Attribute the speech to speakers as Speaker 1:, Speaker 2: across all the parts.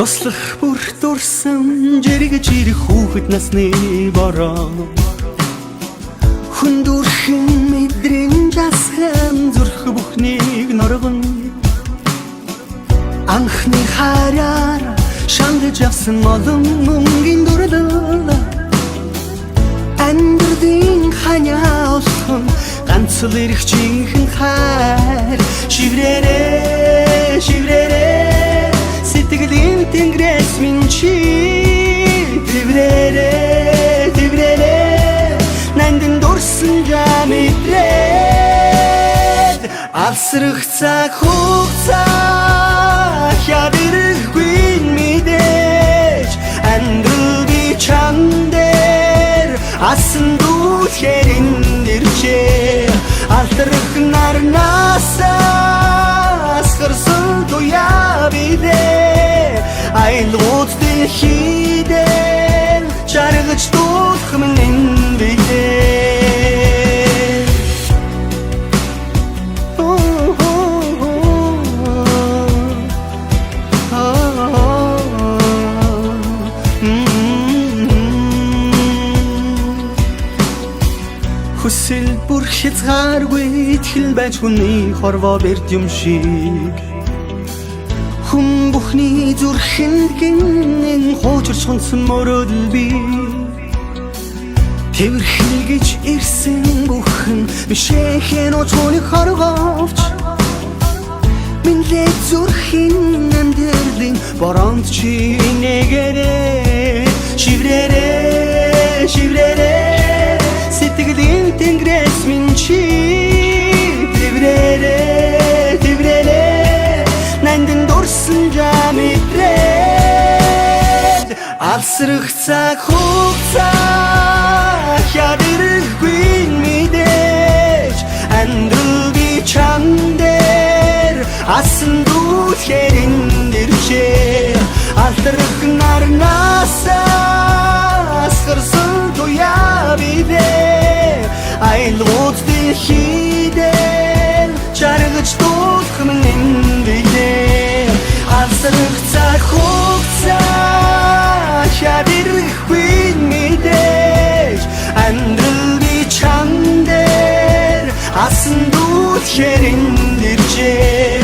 Speaker 1: Туслах бүр дурсан жиргэж ирэх хүүхэд насны бороо Хүндүрхэн мэдрэмж асхан зүрх бүхнийг норгон Анхны хараар шандаж авсан олон мөнгөний дурлал Амьдралын ханяа олхон ганц л ирэх чихэн хайр Шиврээрээ, шиврээрээ Сэтгэлийн тэнгэрээс минь чи Тэврээрээ, тэврээрээ Нандин дурсан жамитрээд Алсрах цаг хугацаа Хябирахгүй мэдээж Амьдрал би чам дээр Асан дүүхээр эндэрчээ Алтрах нарнасаа Асгарсан туяа бидээ Айлгууд дэлхийдээ Жаргаж дуулах минь бидээ Хүсэл бүр хязгааргүй итгэл байж хүний хорвоо берд юм шиг Хүн бүхний зүрхэнд гинэн хуучирч хунсан мөрөөдөл би Тэвэрхэл гэж ирсэн бүхэн бишэхэн очооны хоргоовч Минлээ зүрхийн амьдралын боронд чи нэгэрээ Шиврээрээ, шиврээрээ Сэтгэлийн тэнгэрээс минь чи Тэврээрээ, тэврээрээ Нандин дурсан жамитрээд Алсрах цаг хугацаа Хябирахгүй мэдээж Амьдрал би чам дээр Асан дүүхээр эндэрчээ Алтрах нарнасаа Асгарсан туяа бидээ Айлгууд дэлхийдээ Жаргаж дуулах минь бидээ Алсрах цаг хугацаа Хябирахгүй мэдээж Амьдрал би чам дээр Асан дүүхээр эндэрчээ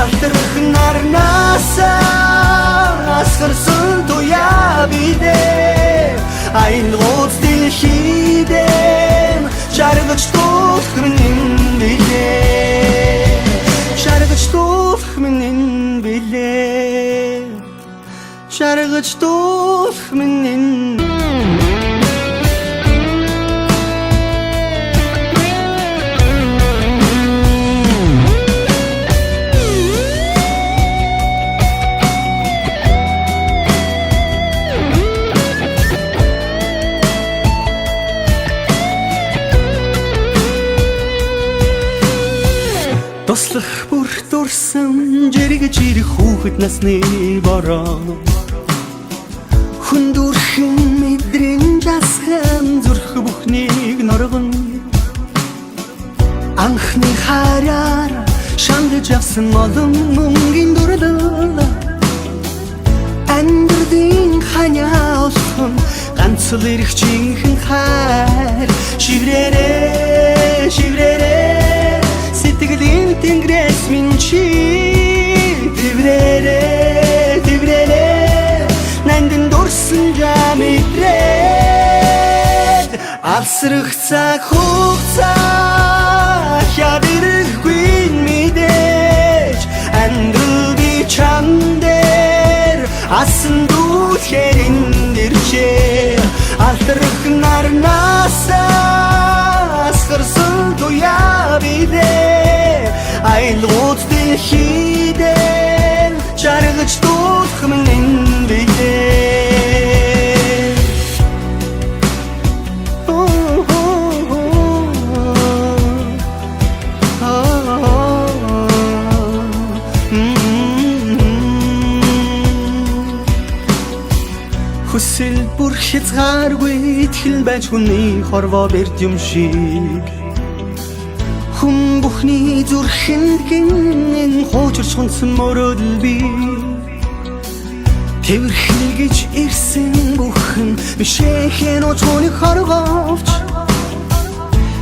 Speaker 1: Алтрах нарнасаа Асгарсан туяа бидээ Айлгууд дэлхийдээ Жаргаж дуулах минь билээ Жаргаж дуулах минь билээ Жаргаж дуулах минь Туслах бүр дурсан жиргэж ирэх хүүхэд насны бороо Хүндүрхэн мэдрэмж асхан зүрх бүхнийг норгон Анхны хараар шандаж авсан олон мөнгөний дурлал Амьдралын ханяа олхон ганц л ирэх чихэн хайр Шиврээрээ, шиврээрээ Сэтгэлийн тэнгэрээс минь чи Тэврээрээ, тэврээрээ Нандин дурсан жамитрээд Алсрах цаг хугацаа Хябирахгүй мэдээж Амьдрал би чам дээр Асан дүүхээр эндэрчээ Алтрах нарнасаа Асгарсан туяа бидээ Айлгууд дэлхийдээ Жаргаж дуулах минь бидээ Хүсэл бүр хязгааргүй итгэл байж хүний хорвоо берд юм шиг Хүн бүхний зүрхэнд гинэн хуучирч хунсан мөрөөдөл би Тэрхэлгэж ирсэн бүхэн бишэхэн уцууны хоргоовч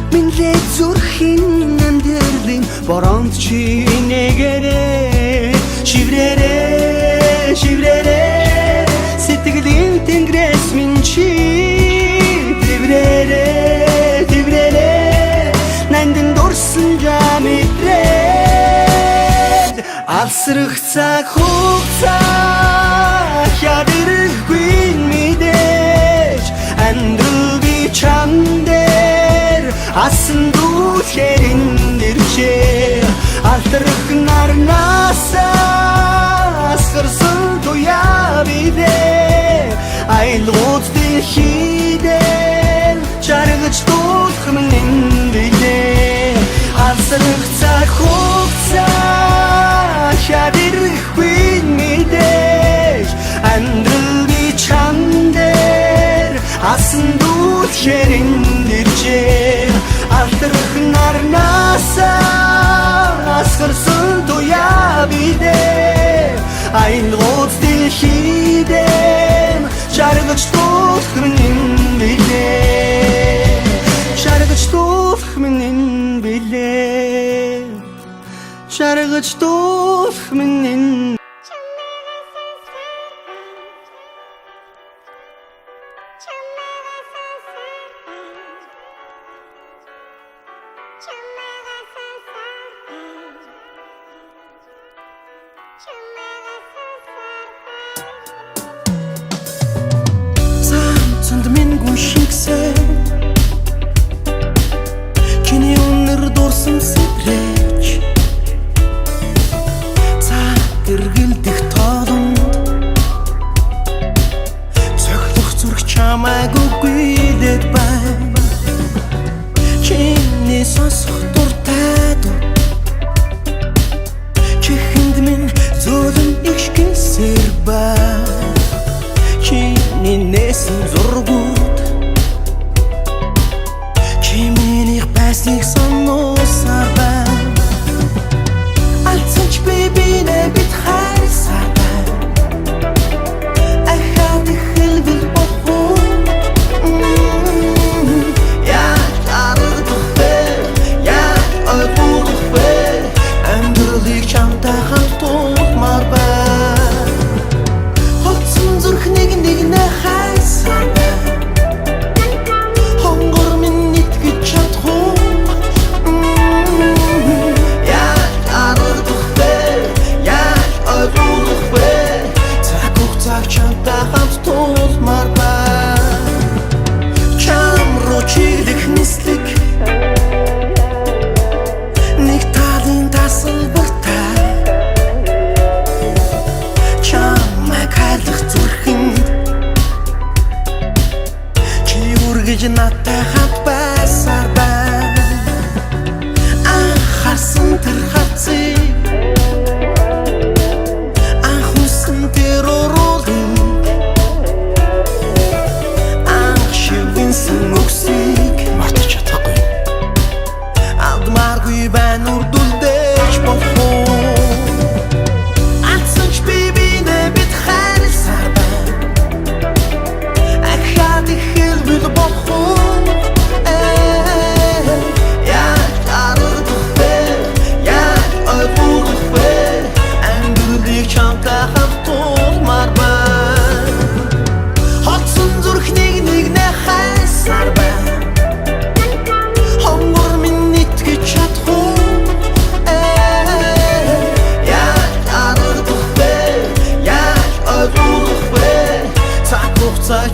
Speaker 1: Минлээ зүрхийн амьдралын боронд чи нэгэрээ Шиврээрээ, шиврээрээ Сэтгэлийн тэнгэрээс минь чи Тэврээрээ, тэврээрээ Нандин дурсан жамитрээд Алсрах цаг хугацаа Хядэрхгүй мэдээж Амьдрал би чам дээр Асан дүүхээр эндэрчээ Алтрах нарнасаа Асгарсан туяа бидээ Айлгууд дэлхийдээ Жаргаж дуулах минь бидээ Алсрах цаг хугацаа Хядэрхгүй мэдээж Амьдрал би чам дээр Асан дүүхээр эндэрчээ Алтрах нарнасаа Асгарсан туяа бидээ Айлгууд дэлхийдээ Жаргаж дуулах минь билээ Жаргаж дуулах минь билээ Жаргаж дуулах минь Цанд минь гүн шигсээ Чиний өнөр дурсан сэтрээч Цаа гэргэлдэх тоолонд Цохлох зүрх чамайг үгүйдээд байна Чиний сонсох дуртай дур Чихэнд минь зөөлөн ишгэлсээр байна Чиний нээсэн зургууд Чи минийх байсныг сануусаар байна Алдсан ч би бинэ бит хайрсаар байна Ахаад их хэлбэл бохоо Яг аргадах бэ, яг ойлгох бэ Амьдралыг чамтай хамт тулмаар байна Хоцсон зүрх нэг хайсаар байна Хонгор минь итгэж чадах Яг аргадах бэ, яг ойлгох бэ Цаг хугацааг чамтай хамт тулмаар байна Чам руу чиглэх нислэг Нэг талын тасалбартай Чамайг хайлах зүрхэнд Чи үргэж надтай хамт байсаар байна Анхаарсан тэр хавцыг Анх үсэн тэр уруулыг Анх шивэнсэн үгсийг мартаж чадахгүй Алдмааргүй байна үрдүлдэж бохоо Алдсан ч би бинэ бит хайрсаар байна Ахаад их хэлбэл бохоо Яг аргадах бэ, яг ойлгох бэ Амьдралыг чамтай хамт тулмаар байна Хоцсон зүрх нэг хайсаар байна Хонгор минь итгэж чадах Яг аргадах бэ, яг ойлгох бэ Цаг хугацаа